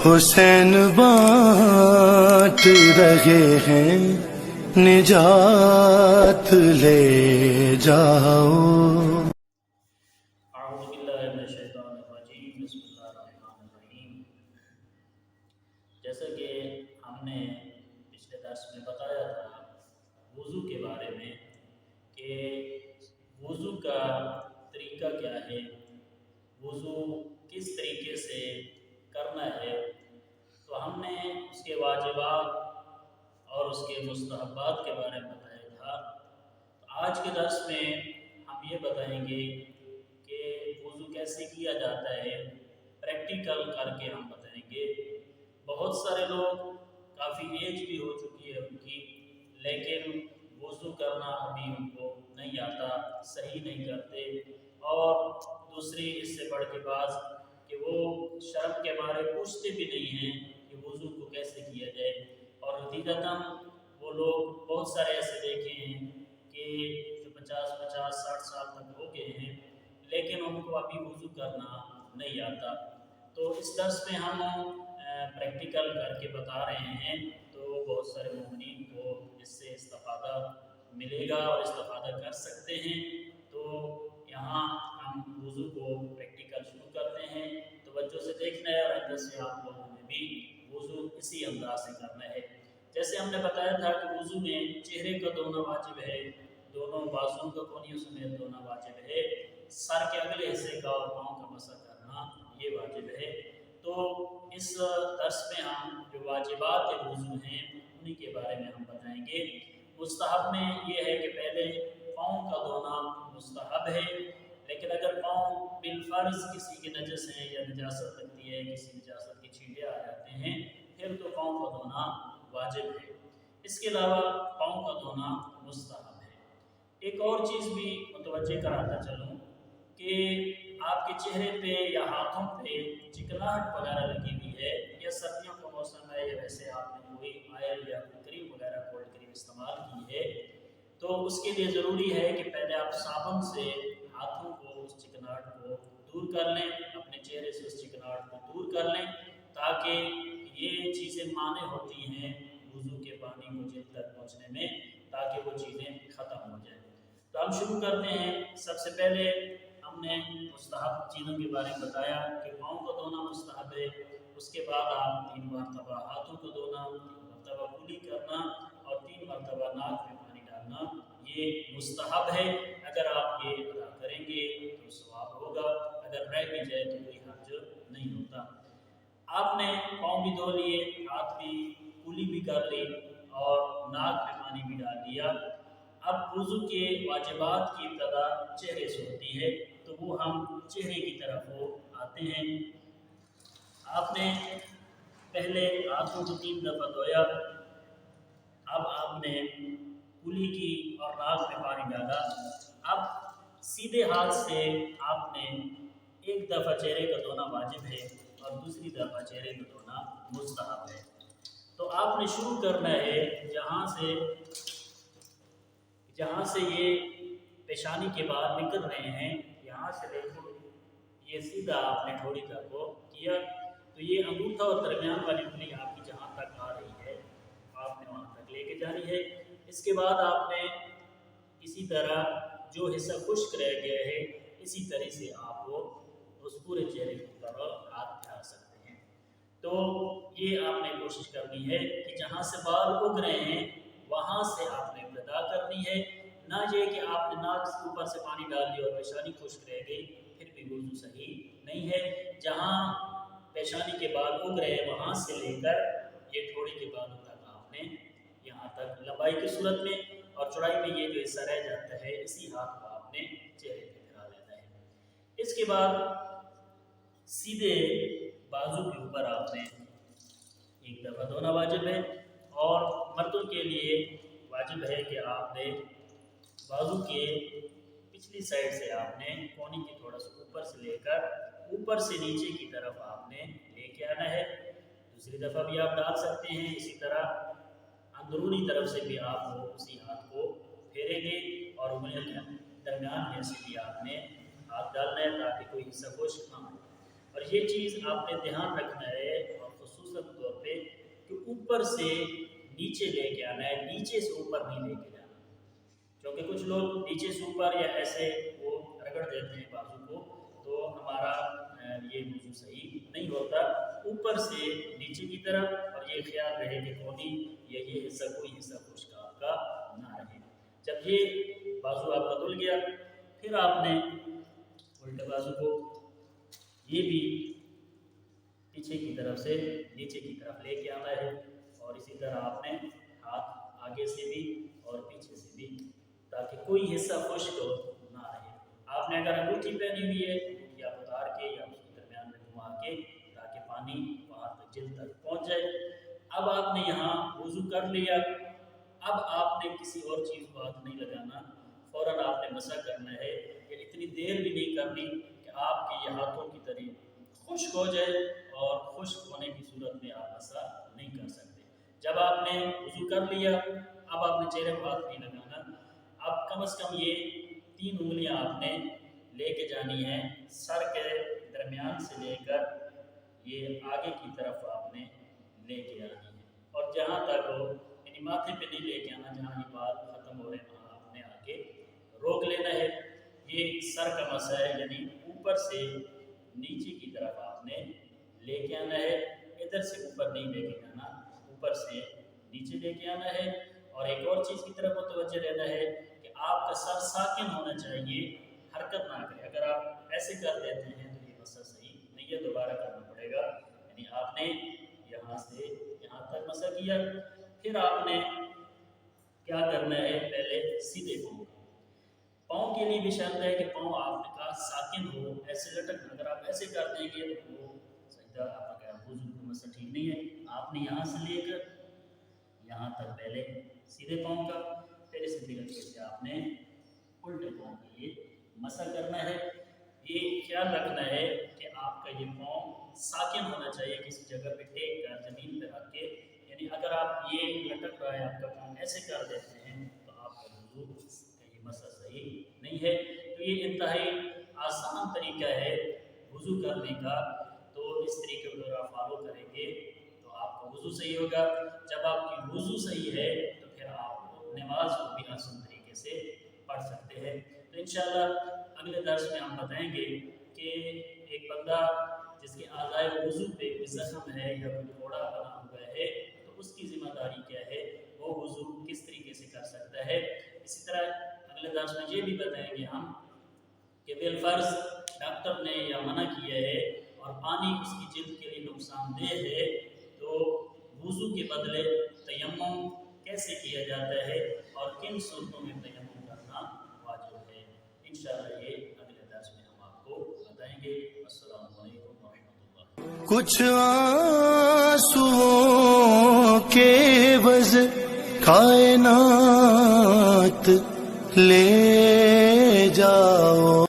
حسین بانٹ رہے ہیں نجات لے جاؤ۔ اعوذ باللہ من الشیطان الرجیم، بسم اللہ الرحمن الرحیم۔ جیسا کہ ہم نے پچھلے درس میں بتایا تھا وضو کے بارے میں کہ وضو کا طریقہ کیا ہے، وضو کس طریقے سے کرنا ہے، تو ہم نے اس کے واجبات اور اس کے مستحبات کے بارے میں بتایا تھا۔ آج کے درس میں ہم یہ بتائیں گے کہ وضو کیسے کیا جاتا ہے، پریکٹیکل کر کے ہم بتائیں گے۔ بہت سارے لوگ کافی ایج بھی ہو چکی ہے ان کی، لیکن وضو کرنا ابھی ان کو نہیں آتا، صحیح نہیں کرتے، اور دوسری اس سے بڑھ کے بعض کہ وہ شرم کے مارے پوچھتے بھی نہیں ہیں کہ وضو کو کیسے کیا جائے۔ اور نتیجتاً وہ لوگ بہت سارے ایسے دیکھے ہیں کہ جو 50 60 سال تک ہو گئے ہیں لیکن ان کو ابھی وضو کرنا نہیں آتا۔ تو اس درس میں ہم پریکٹیکل کر کے بتا رہے ہیں، تو بہت سارے مومنین کو اس سے استفادہ ملے گا اور استفادہ کر سکتے ہیں۔ تو یہاں ہم وضو کو پریکٹیکل شروع کرتے ہیں، توجہ سے دیکھنا ہے، اور اندر سے آپ لوگوں نے بھی وضو اسی انداز سے کرنا ہے۔ جیسے ہم نے بتایا تھا کہ وضو میں چہرے کا دھونا واجب ہے، دونوں بازوؤں کا کونیوں سمیت دھونا واجب ہے، سر کے اگلے حصے کا اور پاؤں کا مسح کرنا یہ واجب ہے۔ تو اس درس میں ہم جو واجبات وضو ہیں انہی کے بارے میں ہم بتائیں گے۔ مستحب میں یہ ہے کہ پہلے پاؤں کا دھونا مستحب ہے، لیکن اگر پاؤں بالفرض کسی کے نجس ہیں یا نجاست لگتی ہے، کسی نجاست کے چھینٹے آ جاتے ہیں، پھر تو پاؤں کا دھونا واجب ہے۔ اس کے علاوہ پاؤں کا دھونا مستحب ہے۔ ایک اور چیز بھی متوجہ کراتا چلوں کہ آپ کے چہرے پہ یا ہاتھوں پہ چکناہٹ وغیرہ لگی ہوئی ہے، یا سردیوں کا موسم ہے، یا ویسے آپ نے کوئی آئل یا کریم وغیرہ کولڈ کریم استعمال کی ہے، تو اس کے لیے ضروری ہے کہ پہلے آپ صابن سے ہاتھوں کو اس چکناہٹ کو دور کر لیں، اپنے چہرے سے اس چکناہٹ کو دور کر لیں، تاکہ یہ چیزیں مانع ہوتی ہیں وضو کے پانی کو جلد تک پہنچنے میں، تاکہ وہ چیزیں ختم ہو جائیں۔ تو ہم شروع کرتے ہیں۔ سب سے پہلے ہم نے مستحب چیزوں کے بارے میں بتایا کہ پاؤں کو دھونا مستحب ہے، اس کے بعد آپ 3 مرتبہ ہاتھوں کو دھونا، 3 مرتبہ کلی کرنا، اور 3 مرتبہ ناک میں پانی ڈالنا یہ مستحب ہے۔ اگر آپ یہ ادا کریں گے تو ثواب ہوگا، اگر رہ بھی جائے تو کوئی حرج نہیں ہوتا۔ آپ نے پاؤں بھی دھو لیے، ہاتھ بھی کلی بھی کر لی، اور ناک میں پانی بھی ڈال دیا۔ اب وضو کے واجبات کی ابتدا چہرے سے ہوتی ہے، تو وہ ہم چہرے کی طرف آتے ہیں۔ آپ نے پہلے ہاتھوں کو 3 دفعہ دھویا، اب آپ نے کلی کی اور ناک میں پانی ڈالا۔ اب سیدھے ہاتھ سے آپ نے 1 دفعہ چہرے کا دھونا واجب ہے اور دوسری دفعہ چہرے کا دھونا مستحب ہے۔ تو آپ نے شروع کرنا ہے جہاں سے یہ پیشانی کے بال نکل رہے ہیں، یہاں سے لے کے یہ سیدھا آپ نے ٹھوڑی تک کو کیا، تو یہ انگوٹھا اور درمیان والی انگلی آپ کی جہاں تک آ رہی ہے آپ نے وہاں تک لے کے جانی ہے۔ اس کے بعد آپ نے اسی طرح جو حصہ خشک رہ گیا ہے اسی طرح سے آپ وہ اس پورے چہرے کی طرف ہاتھ پھیلا سکتے ہیں۔ تو یہ آپ نے کوشش کرنی ہے کہ جہاں سے بال اگ رہے ہیں وہاں سے آپ نے ابتدا کرنی ہے، نہ یہ کہ آپ نے ناک سے اوپر سے پانی ڈال دیا اور پیشانی خشک رہ گئی، پھر بھی وضو صحیح نہیں ہے۔ جہاں پیشانی کے بال اگ رہے ہیں وہاں سے لے کر یہ ٹھوڑی کے بالوں تک آپ نے یہاں تک لمبائی کی صورت میں، اور چوڑائی میں یہ جو حصہ رہ جاتا ہے اسی ہاتھ کو آپ نے چہرے پہ پھیلا لینا ہے۔ اس کے بعد سیدھے بازو کے اوپر آپ نے 1 دفعہ دھونا واجب ہے، اور مردوں کے لیے واجب ہے کہ آپ نے بازو کے پچھلی سائڈ سے آپ نے کونی کے تھوڑا سا اوپر سے لے کر اوپر سے نیچے کی طرف آپ نے لے کے آنا ہے۔ دوسری دفعہ بھی آپ ڈال سکتے ہیں، اسی طرح اندرونی طرف سے بھی آپ اسی ہاتھ کو پھیریں گے، اور انگلیوں کے درمیان میں سے بھی آپ نے ہاتھ ڈالنا ہے تاکہ کوئی حصہ خشک نہ ہو۔ اور یہ چیز آپ نے دھیان رکھنا ہے، اور اوپر سے نیچے لے کے آنا ہے، نیچے سے اوپر نہیں لے کے جانا، کیونکہ کچھ لوگ نیچے سے اوپر یا ایسے وہ رگڑ دیتے ہیں بازو کو، تو ہمارا یہ وضو صحیح نہیں ہوتا۔ اوپر سے نیچے کی طرف، اور یہ خیال رہے کہ کونی یا یہ حصہ کوئی حصہ خشک آپ کا نہ رہے۔ جب یہ بازو آپ کا دھل گیا، پھر آپ نے الٹے بازو کو یہ بھی پیچھے کی طرف سے نیچے کی طرف لے کے آنا ہے، اور اسی طرح آپ نے ہاتھ آگے سے بھی اور پیچھے سے بھی، تاکہ کوئی حصہ خشک نہ رہے۔ آپ نے اگر انگوٹھی پہنی ہوئی ہے، انگوٹھی آپ اتار کے یا اس کے درمیان میں گھما کے، تاکہ پانی وہاں تک جلد تک پہنچ جائے۔ اب آپ نے یہاں وضو کر لیا، اب آپ نے کسی اور چیز کو ہاتھ نہیں لگانا، فوراً آپ نے مسح کرنا ہے، یا اتنی دیر بھی نہیں کرنی کہ آپ کے یہ ہاتھوں کی طرح خشک ہو جائے، اور خشک ہونے کی صورت میں آپ مسح نہیں کر سکتے۔ جب آپ نے وضو کر لیا، اب آپ نے چہرے کو ہاتھ نہیں لگانا، اب کم از کم یہ 3 انگلیاں آپ نے لے کے جانی ہیں، سر کے درمیان سے لے کر یہ آگے کی طرف آپ نے لے کے آنی ہے، اور جہاں تک ہو یعنی ماتھے پہ نہیں لے کے آنا، جہاں یہ بال ختم ہو رہے ہیں وہاں آپ نے آ کے روک لینا ہے۔ یہ سر کا مسح ہے، یعنی اوپر سے نیچے کی طرف آپ نے لے کے آنا ہے، ادھر سے اوپر نہیں لے کے جانا، اوپر سے نیچے لے کے آنا ہے۔ اور ایک اور چیز کی طرف متوجہ رہنا ہے کہ آپ کا سر ساکن ہونا چاہیے، حرکت نہ کرے۔ اگر آپ ایسے کر دیتے ہیں تو یہ مسح صحیح نہیں ہے، دوبارہ کرنا پڑے گا۔ یعنی آپ نے یہاں سے یہاں تک مسح کیا، پھر آپ نے کیا کرنا ہے، پہلے سیدھے پاؤں کے لیے بھی شرط ہے کہ پاؤں آپ کا ساکن ہو، ایسے لٹک۔ اگر آپ ایسے کر دیں گے تو وہ سجدہ آپ کا وضو کا مسح ٹھیک نہیں ہے۔ آپ نے یہاں سے لے کر یہاں تک پہلے سیدھے پاؤں کا، پھر اسی طریقے سے آپ نے الٹے پاؤں کے لیے مسح کرنا ہے۔ یہ خیال رکھنا ہے کہ آپ کا یہ پاؤں ساکن ہونا چاہیے، کسی جگہ پہ ٹیک کر زمین پہ رکھ کے، یعنی اگر آپ یہ لٹک رہا ہے آپ کا پاؤں ایسے کر دیتے ہیں تو آپ کا وضو کا یہ مسح صحیح نہیں ہے۔ تو یہ انتہائی آسان طریقہ ہے وضو کرنے کا، تو اس طریقے کو اگر آپ فالو کریں گے تو آپ کا وضو صحیح ہوگا۔ جب آپ کی وضو صحیح ہے تو پھر آپ نماز کو بھی آسان طریقے سے پڑھ سکتے ہیں۔ تو انشاءاللہ اگلے درس میں ہم بتائیں گے کہ ایک بندہ جس کے اعضائے وضو پہ کوئی زخم ہے یا کوئی پھوڑا بنا ہوا ہے تو اس کی ذمہ داری کیا ہے، وہ وضو کس طریقے سے کر سکتا ہے۔ اسی طرح اگلے درس میں یہ بھی بتائیں گے ہم کہ بالفرض ڈاکٹر نے یا منع کیا ہے اور پانی اس کی جلد کے لیے نقصان دہ ہے، تو وضو کے بدلے تیمم کیسے کیا جاتا ہے اور کن صورتوں میں تیمم کرنا واجب ہے۔ انشاءاللہ یہ اگلے درس میں ہم آپ کو بتائیں گے۔ السلام علیکم ورحمۃ اللہ۔ کچھ آنسوؤں کے عوض کائنات لے جاؤ۔